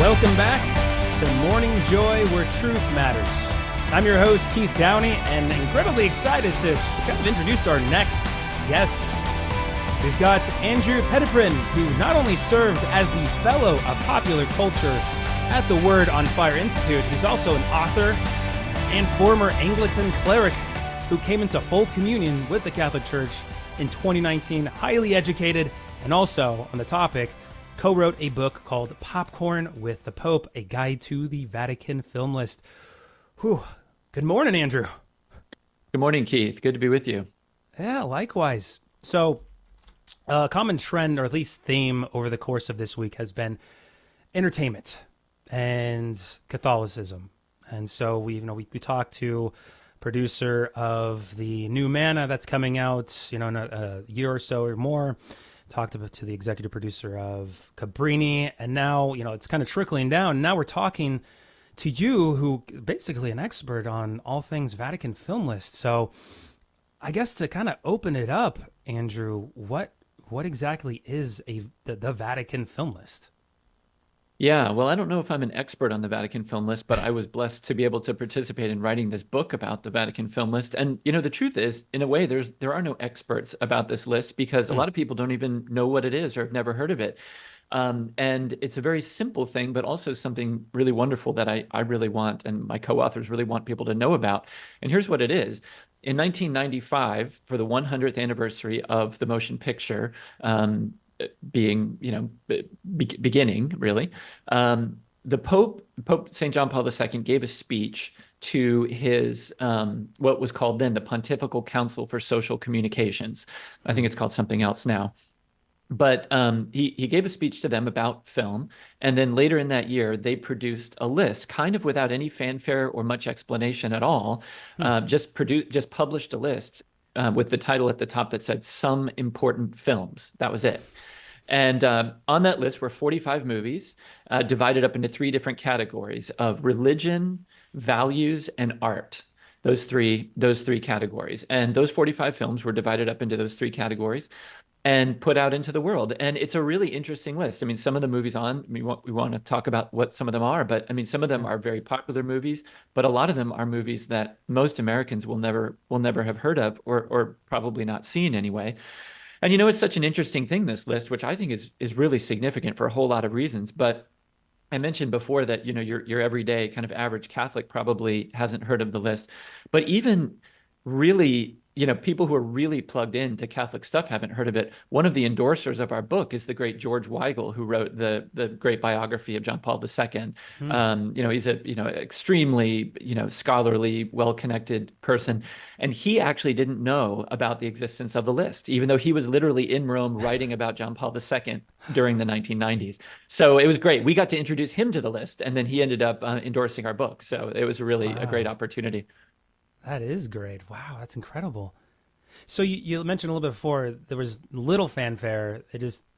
Welcome back to Morning Joy, where truth matters. I'm your host, Keith Downey, and incredibly excited to kind of introduce our next guest. We've got Andrew Petiprin, who not only served as the Fellow of Popular Culture at the Word on Fire Institute, he's also an author and former Anglican cleric who came into full communion with the Catholic Church in 2019, highly educated, and also, on the topic, co-wrote a book called Popcorn with the Pope, a guide to the Vatican Film List. Whew. Good morning, Andrew. Good morning, Keith. Good to be with you. Yeah, likewise. So, a common trend, or at least theme, over the course of this week has been entertainment and Catholicism. And so we talked to producer of the new Manna that's coming out, in a year or so or more. Talked to the executive producer of Cabrini, and now, it's kind of trickling down. Now we're talking to you, who basically an expert on all things Vatican Film List. So I guess to kind of open it up, Andrew, what exactly is the Vatican Film List? Yeah, well, I don't know if I'm an expert on the Vatican Film List, but I was blessed to be able to participate in writing this book about the Vatican Film List. And, the truth is, in a way, there are no experts about this list because a lot of people don't even know what it is or have never heard of it. And it's a very simple thing, but also something really wonderful that I really want, and my co-authors really want people to know about. And here's what it is. In 1995, for the 100th anniversary of the motion picture, beginning really, the Pope St. John Paul II gave a speech to his what was called then the Pontifical Council for Social Communications. I think it's called something else now. But he gave a speech to them about film, and then later in that year, they produced a list, kind of without any fanfare or much explanation at all. Just published a list with the title at the top that said "Some Important Films." That was it. And on that list were 45 movies divided up into three different categories of religion, values, and art. Those three categories. And those 45 films were divided up into those three categories and put out into the world. And it's a really interesting list. I mean, some of the movies we want to talk about what some of them are, but I mean, some of them are very popular movies, but a lot of them are movies that most Americans will never have heard of or probably not seen anyway. And it's such an interesting thing, this list, which I think is really significant for a whole lot of reasons. But I mentioned before that, your everyday kind of average Catholic probably hasn't heard of the list. But even really, people who are really plugged into Catholic stuff haven't heard of it. One of the endorsers of our book is the great George Weigel, who wrote the great biography of John Paul II. He's a extremely scholarly, well-connected person, and he actually didn't know about the existence of the list, even though he was literally in Rome writing about John Paul II during the 1990s. So it was great. We got to introduce him to the list, and then he ended up endorsing our book. So it was really a great opportunity. That is great. Wow, that's incredible. So you mentioned a little bit before, there was little fanfare.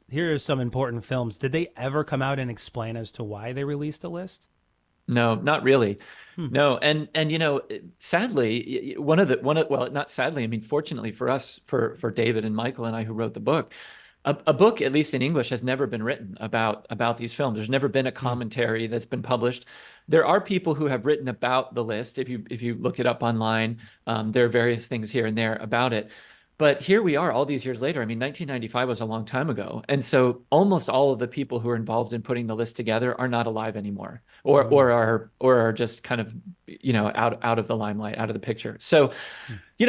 Here are some important films. Did they ever come out and explain as to why they released a list? No, not really. No. And sadly, not sadly, I mean, fortunately for us, for David and Michael and I who wrote the book, a book, at least in English, has never been written about these films. There's never been a commentary that's been published. There are people who have written about the list. If you look it up online, there are various things here and there about it. But here we are all these years later. I mean, 1995 was a long time ago. And so almost all of the people who are involved in putting the list together are not alive anymore, or are just kind of, out of the limelight, out of the picture. So,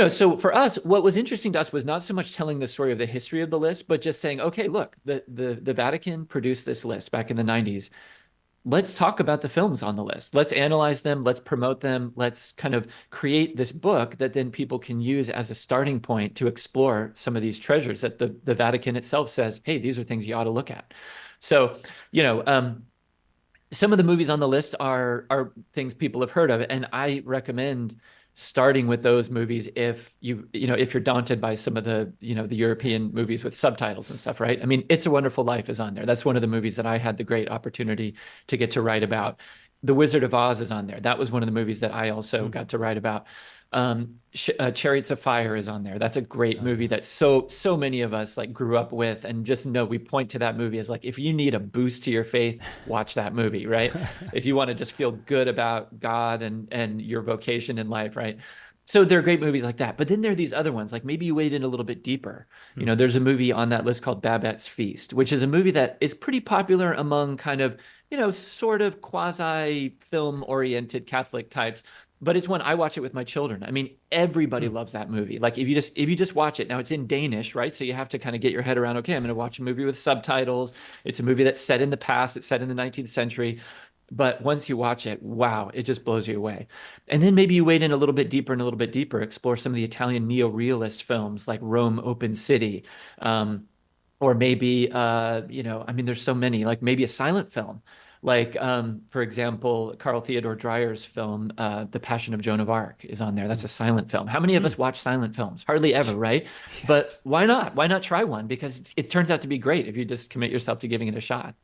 so for us, what was interesting to us was not so much telling the story of the history of the list, but just saying, okay, look, the Vatican produced this list back in the 90s. Let's talk about the films on the list. Let's analyze them. Let's promote them. Let's kind of create this book that then people can use as a starting point to explore some of these treasures that the Vatican itself says, hey, these are things you ought to look at. So, some of the movies on the list are things people have heard of, and I recommend starting with those movies if you're daunted by some of the the European movies with subtitles and stuff, right? I mean, It's a Wonderful Life is on there. That's one of the movies that I had the great opportunity to get to write about. The Wizard of Oz is on there. That was one of the movies that I also got to write about. Chariots of Fire is on there. That's a great movie that so many of us like grew up with, and just know we point to that movie as like, if you need a boost to your faith, watch that movie, right? If you want to just feel good about God and your vocation in life, right? So there are great movies like that. But then there are these other ones, like maybe you wade in a little bit deeper. You know, there's a movie on that list called Babette's Feast, which is a movie that is pretty popular among kind of, sort of quasi film oriented Catholic types. But it's when I watch it with my children. I mean, everybody loves that movie. Like if you just watch it, now it's in Danish, right? So you have to kind of get your head around, okay, I'm going to watch a movie with subtitles. It's a movie that's set in the past. It's set in the 19th century. But once you watch it, wow, it just blows you away. And then maybe you wade in a little bit deeper and a little bit deeper, explore some of the Italian neo-realist films like Rome Open City. Or maybe, I mean, there's so many, like maybe a silent film. Like, for example, Carl Theodor Dreyer's film, The Passion of Joan of Arc is on there. That's a silent film. How many of us watch silent films? Hardly ever, right? But why not? Why not try one? Because it turns out to be great if you just commit yourself to giving it a shot.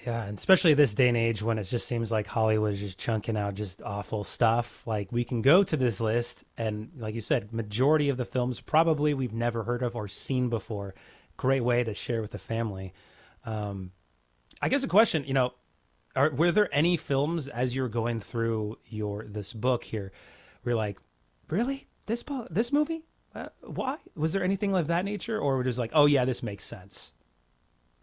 Yeah, and especially this day and age when it just seems like Hollywood is just chunking out just awful stuff. Like we can go to this list and like you said, majority of the films probably we've never heard of or seen before. Great way to share with the family. I guess a question, were there any films as you're going through this book here where you're like, really? This movie? Why? Was there anything of that nature? Or were just like, oh yeah, this makes sense?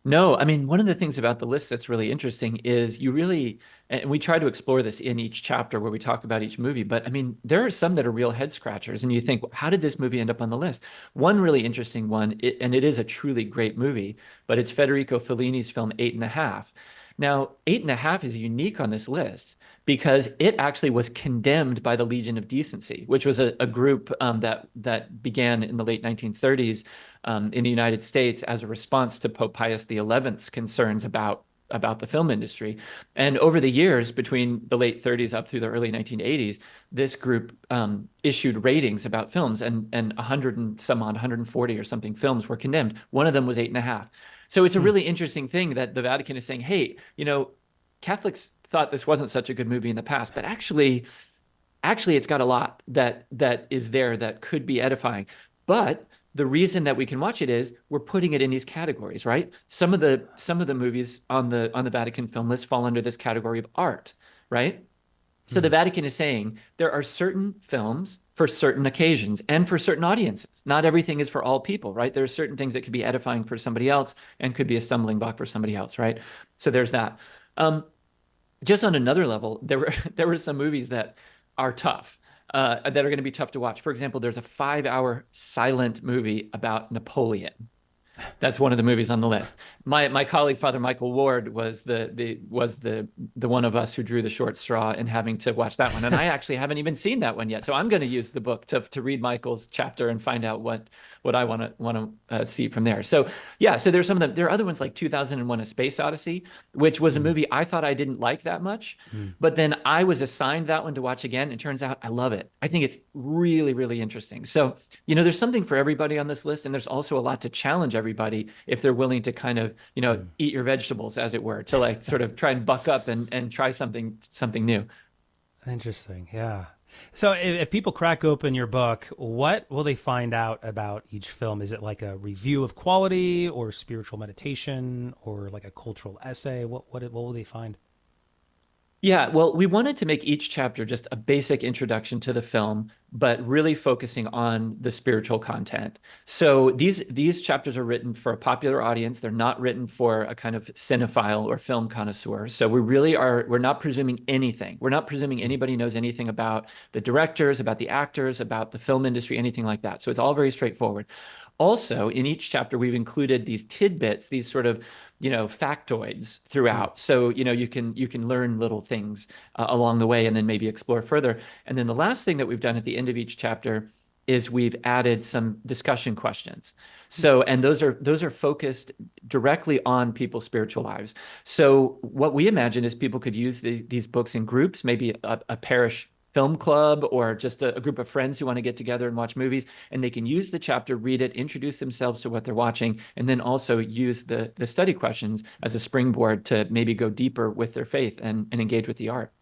No, I mean, one of the things about the list that's really interesting is you really, and we try to explore this in each chapter where we talk about each movie, but I mean, there are some that are real head scratchers, and you think, how did this movie end up on the list? One really interesting one, and it is a truly great movie, but it's Federico Fellini's film Eight and a Half. Now, Eight and a Half is unique on this list because it actually was condemned by the Legion of Decency, which was a group that began in the late 1930s in the United States as a response to Pope Pius XI's concerns about the film industry. And over the years, between the late 30s up through the early 1980s, this group issued ratings about films, and 100 and some odd, 140 or something films were condemned. One of them was Eight and a Half. So it's a really interesting thing that the Vatican is saying, hey, Catholics thought this wasn't such a good movie in the past, but actually it's got a lot that is there that could be edifying. But the reason that we can watch it is we're putting it in these categories, right? Some of the movies on the Vatican Film List fall under this category of art, right? So the Vatican is saying there are certain films for certain occasions and for certain audiences. Not everything is for all people, right? There are certain things that could be edifying for somebody else and could be a stumbling block for somebody else, right? So there's that. Just on another level, there were some movies that are tough, that are going to be tough to watch. For example, there's a 5-hour silent movie about Napoleon. That's one of the movies on the list. My colleague, Father Michael Ward, was the one of us who drew the short straw in having to watch that one. And I actually haven't even seen that one yet. So I'm going to use the book to read Michael's chapter and find out what I want to see from there. So yeah, so there's some of them. There are other ones like 2001: A Space Odyssey, which was a movie I thought I didn't like that much, but then I was assigned that one to watch again. It turns out I love it. I think it's really, really interesting. So, there's something for everybody on this list, and there's also a lot to challenge everybody if they're willing to kind of, eat your vegetables, as it were, to like sort of try and buck up and try something new. Interesting. Yeah. So if people crack open your book, what will they find out about each film? Is it like a review of quality or spiritual meditation or like a cultural essay? What will they find? Yeah, well, we wanted to make each chapter just a basic introduction to the film, but really focusing on the spiritual content. So these chapters are written for a popular audience. They're not written for a kind of cinephile or film connoisseur. So we're not presuming anything. We're not presuming anybody knows anything about the directors, about the actors, about the film industry, anything like that. So it's all very straightforward. Also, in each chapter, we've included these tidbits, these sort of, factoids throughout. So, you can learn little things along the way and then maybe explore further. And then the last thing that we've done at the end of each chapter is we've added some discussion questions. So, and those are focused directly on people's spiritual lives. So what we imagine is people could use these books in groups, maybe a parish film club or just a group of friends who want to get together and watch movies, and they can use the chapter, read it, introduce themselves to what they're watching, and then also use the study questions as a springboard to maybe go deeper with their faith and engage with the art.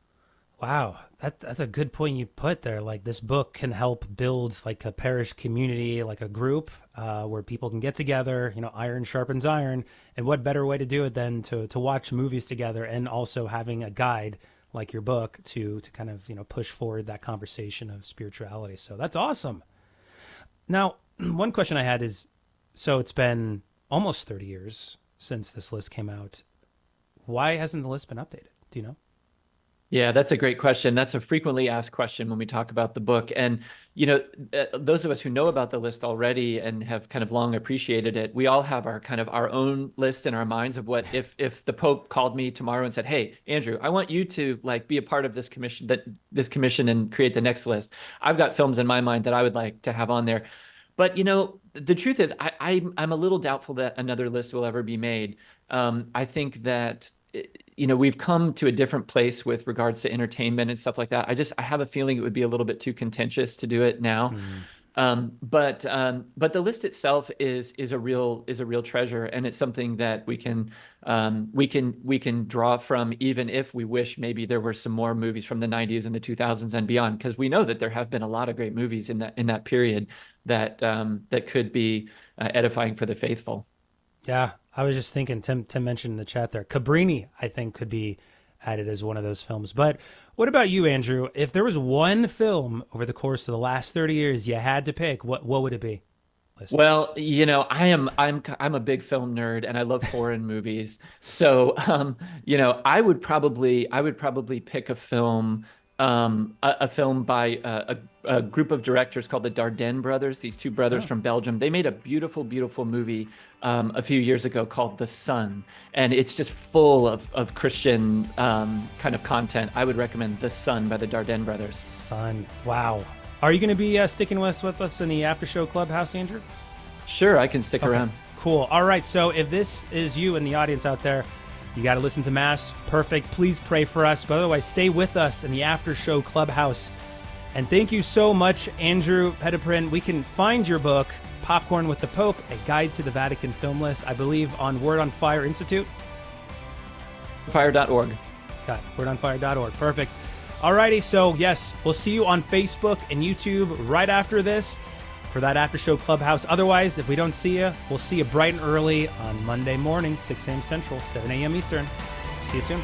Wow, that's a good point you put there. Like this book can help build like a parish community, like a group where people can get together. You know, iron sharpens iron, and what better way to do it than to watch movies together, and also having a guide like your book to kind of push forward that conversation of spirituality. So that's awesome. Now, one question I had is, so it's been almost 30 years since this list came out. Why hasn't the list been updated? Do you know? Yeah, that's a great question. That's a frequently asked question when we talk about the book. And, those of us who know about the list already and have kind of long appreciated it, we all have our kind of our own list in our minds of what if the Pope called me tomorrow and said, "Hey, Andrew, I want you to like be a part of this commission and create the next list." I've got films in my mind that I would like to have on there. But, the truth is I'm a little doubtful that another list will ever be made. I think that we've come to a different place with regards to entertainment and stuff like that. I have a feeling it would be a little bit too contentious to do it now. But the list itself is a real treasure, and it's something that we can draw from, even if we wish maybe there were some more movies from the 90s and the 2000s and beyond, because we know that there have been a lot of great movies in that period that could be edifying for the faithful. Yeah, I was just thinking, Tim mentioned in the chat there, Cabrini, I think, could be added as one of those films. But what about you, Andrew? If there was one film over the course of the last 30 years you had to pick, what would it be? Well, I'm a big film nerd, and I love foreign movies. So, I would probably pick a film by a group of directors called the Dardenne brothers. These two brothers from Belgium. They made a beautiful, beautiful movie a few years ago called The Sun, and it's just full of Christian kind of content. I would recommend The Sun by the Dardenne brothers. Sun, wow. Are you going to be sticking with us in the after show clubhouse, Andrew? Sure, I can stick around. Cool. All right. So if this is you in the audience out there, you got to listen to Mass. Perfect. Please pray for us. But otherwise, stay with us in the after show clubhouse. And thank you so much, Andrew Petiprin. We can find your book, Popcorn with the Pope, A Guide to the Vatican Film List, I believe on Word on Fire Institute. Fire.org. Got it. Wordonfire.org. Perfect. All righty. So, yes, we'll see you on Facebook and YouTube right after this for that after show clubhouse. Otherwise, if we don't see you, we'll see you bright and early on Monday morning, 6 a.m. Central, 7 a.m. Eastern. See you soon.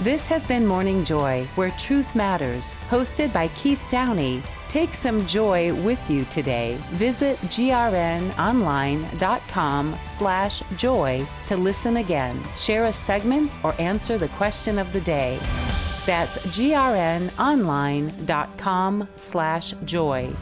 This has been Morning Joy, where truth matters, hosted by Keith Downey. Take some joy with you today. Visit grnonline.com/joy to listen again, share a segment, or answer the question of the day. That's grnonline.com/joy.